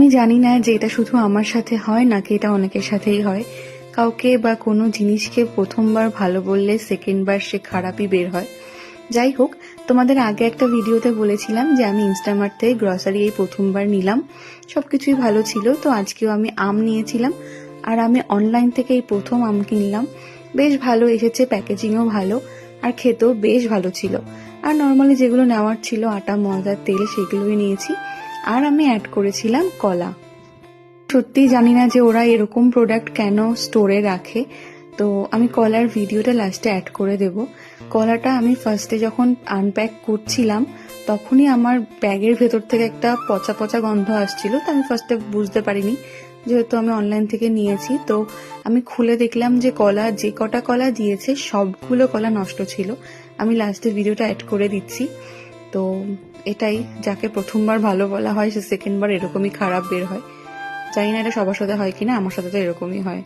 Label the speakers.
Speaker 1: আমি জানি না যে এটা শুধু আমার সাথে হয় নাকি এটা অনেকের সাথেই হয়। কাউকে বা কোনো জিনিসকে প্রথমবার ভালো বললে সেকেন্ড বার সে খারাপই বের হয়। যাই হোক, তোমাদের আগে একটা ভিডিওতে বলেছিলাম যে আমি ইনস্টামার্ট থেকে গ্রসারি এই প্রথমবার নিলাম, সবকিছুই ভালো ছিল। তো আজকেও আমি আম নিয়েছিলাম, আর আমি অনলাইন থেকে এই প্রথম আম কিনলাম। বেশ ভালো এসেছে, প্যাকেজিংও ভালো, আর খেতেও বেশ ভালো ছিল। আর নর্মালি যেগুলো নেওয়ার ছিল আটা, ময়দা, তেল, সেগুলোই নিয়েছি। আর আমি অ্যাড করেছিলাম কলা। সত্যিই জানি না যে ওরা এরকম প্রোডাক্ট কেন স্টোরে রাখে। তো আমি কলার ভিডিওটা লাস্টে অ্যাড করে দেব। কলাটা আমি ফার্স্টে যখন আনপ্যাক করছিলাম তখনই আমার ব্যাগের ভেতর থেকে একটা পচা পচা গন্ধ আসছিল। তো আমি ফার্স্টে বুঝতে পারিনি, যেহেতু আমি অনলাইন থেকে নিয়েছি। তো আমি খুলে দেখলাম যে কলা, যে কটা কলা দিয়েছে সবগুলো কলা নষ্ট ছিল। আমি লাস্টে ভিডিওটা অ্যাড করে দিচ্ছি। তো এটাই, যাকে প্রথমবার ভালো বলা হয় সে সেকেন্ড বার এরকমই খারাপ বের হয়। জানি না এটা সবার সাথে হয় কিনা, আমার সাথে তো এরকমই হয়।